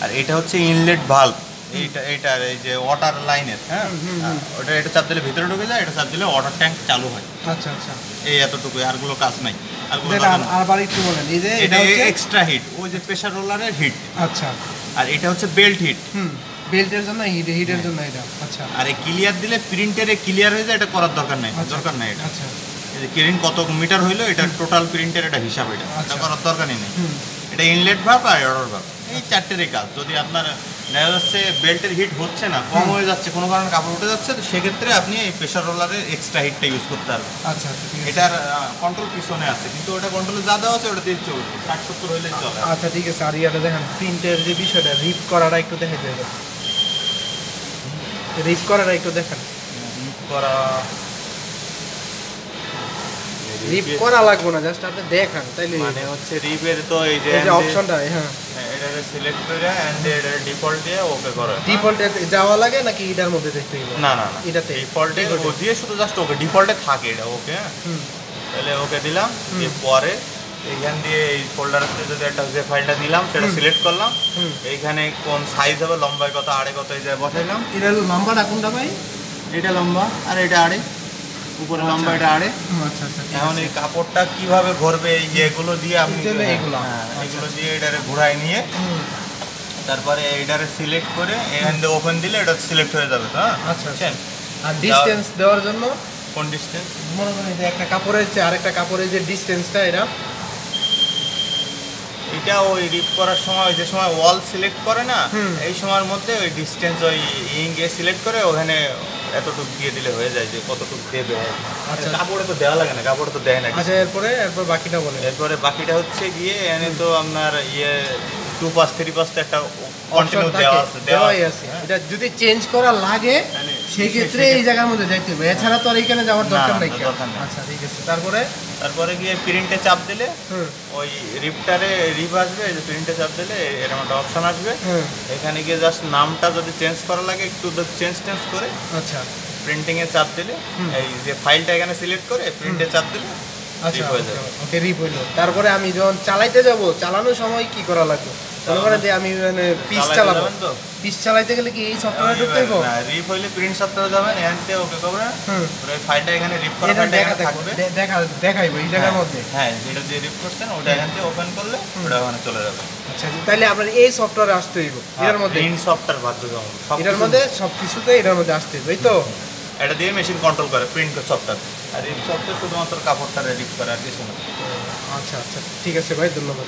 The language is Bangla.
আর এটা হচ্ছে ইনলেট ভালভ, এইটা এই যে ওয়াটার লাইনের, হ্যাঁ ওটা এটা চাপ দিলে ভিতরে ঢুকে যায়, এটা চাপ দিলে ওয়াটার ট্যাঙ্ক চালু হয়। আচ্ছা আচ্ছা, এই এতটুকু, আরগুলো কাজ নাই। আরবার একটু বলেন। এই যে এটা এক্সট্রা হিট, ওই যে প্রেসার রোলারের হিট। আচ্ছা, আর এটা হচ্ছে বেল্ট হিট। বেল্টের জন্য হিটের জন্য এটা। আচ্ছা, আর এই ক্লিয়ার দিলে প্রিন্টারে ক্লিয়ার হয়ে যায়, এটা করার দরকার নাই, দরকার নাই এটা। আচ্ছা, এই যে প্রিন্ট কত মিটার হইলো, এটা টোটাল প্রিন্টের এটা হিসাব, এটা করার দরকারই নেই। এটা ইনলেট ভালভ আর এরর ভালভ, এই চারটেরই কাজ। যদি আপনার দেখা যাচ্ছে বেল্টের হিট হচ্ছে না, কম হয়ে যাচ্ছে, কোনো কারণে কাপড় উঠে যাচ্ছে, তো সেক্ষেত্রে আপনি এই প্রেসার রোলারের এক্সট্রা হিটটা ইউজ করতে পারবেন। আচ্ছা, এটার কন্ট্রোল পিছনে আছে, কিন্তু ওটা কন্ট্রোলে যা দেওয়া আছে ওটা দিয়ে চলবে, 60-70 হইলে চলে। আচ্ছা ঠিক আছে। আর ইয়াটা দেখেন, প্রিন্টের যে বিষয়টা, রিপ করাটা একটু দেখে দেবে, রিপ করাটা একটু দেখেন। রিপ করা লাগবে না, জাস্ট আপনি দেখান তাইলে। মানে হচ্ছে রিপের তো এই যে অপশনটা, হ্যাঁ এটা সিলেক্ট করে এন্ড এটা ডিফল্ট দিয়ে ওকে করে। ডিফল্টে যাওয়া লাগে নাকি এটার মধ্যে দেখতে হবে? না না না, এটাতে ডিফল্টে ও দিয়ে শুধু জাস্ট ওকে, ডিফল্টে থাকে এটা ওকে। তাহলে ওকে দিলাম, এরপরে এইখান দিয়ে এই ফোল্ডারে যদি একটা যে ফাইলটা দিলাম সেটা সিলেক্ট করলাম, এইখানে কোন সাইজ হবে, লম্বায় কত, আড়ে কত, এই যে বসাইলাম। এটা লম্বাটা কোনটা ভাই? এটা লম্বা আর এটা আড়ে, উপরে লম্বা এটা আড়ে। আচ্ছা আচ্ছা, এখন এই কাপড়টা কিভাবে ঘুরবে, এই যে এগুলো দিয়ে আপনি এগুলো দিয়ে এটারে ঘোরায় নিয়ে তারপরে এটারে সিলেক্ট করে এখান দিয়ে ওপেন দিলে এটা সিলেক্ট হয়ে যাবে। হ্যাঁ আচ্ছা। আর ডিসটেন্স দেওয়ার জন্য কোন ডিসটেন্স? মনে করেন যে একটা কাপড়ের চেয়ে আরেকটা কাপড়ের যে ডিসটেন্সটা, এটা ওই রিপ করার সময় যে সময় ওয়াল সিলেক্ট করে না, এই সময়ের মধ্যে ওই ডিসটেন্স ওই ইঙ্গে সিলেক্ট করে ওখানে এতটুকু দিয়ে দিলে হয়ে যায় যে কতটুকু দেবে। আচ্ছা, কাপড়ে তো দেওয়া লাগে না, কাপড়ে তো দেয় না। আচ্ছা, এরপর বাকিটা বলে। এরপরে বাকিটা হচ্ছে গিয়ে এনে তো আপনার 2 পাস 3 পাস একটা কন্টিনিউ দেওয়াই আছে। এটা যদি চেঞ্জ করা লাগে সেই ক্ষেত্রে এই জায়গার মধ্যে যাইতে হবে, এছাড়া তো আর এখানে যাওয়ার দরকার নাই। আচ্ছা ঠিক আছে। তারপরে গিয়ে প্রিন্টে চাপ দিলে ওই রিপটারে রিপ আসবে, এই যে প্রিন্টে চাপ দিলে এরকম একটা অপশন আসবে। এখানে গিয়ে জাস্ট নামটা যদি চেঞ্জ করা লাগে একটু চেঞ্জ করে, আচ্ছা প্রিন্টিং এ চাপ দিলে এই যে ফাইলটা এখানে সিলেক্ট করে প্রিন্টে চাপ দিলে রিপ হয়ে যাবে। ওকে, রিপ হইলো। তারপরে আমি যখন চালাইতে যাব, চালানোর সময় কি করা লাগবে? মনে করে যে আমি মানে পিস চালাবো, পিস চালাইতে গেলে কি এই সফটওয়্যারে ঢুকতে হবে? না, রিপ হইলে প্রিন্ট সফটওয়্যারে যাবেন, এখানে ওকে করবেন, পরে ফাইলটা এখানে রিপ করা ফাইলটা এখানে থাকবে, দেখাইবো এই জায়গার মধ্যে। হ্যাঁ, যেটা দিয়ে রিপ করছেন ওটা এখান থেকে ওপেন করলে ওটা ওখানে চলে যাবে। আচ্ছা, তাহলে আপনার এই সফটওয়্যারে আসতে হইব, এর মধ্যে প্রিন্ট সফটওয়্যার বাধ্যতামূলক, এর মধ্যে সবকিছুতে এর মধ্যে আসতে হইব, এই তো। এটা দিয়ে মেশিন কন্ট্রোল করে প্রিন্ট সফটওয়্যার, আর এই সফটওয়্যার শুধুমাত্র কাপড়টা রিপ করে আর কিছু না। আচ্ছা আচ্ছা, ঠিক আছে ভাই, ধন্যবাদ।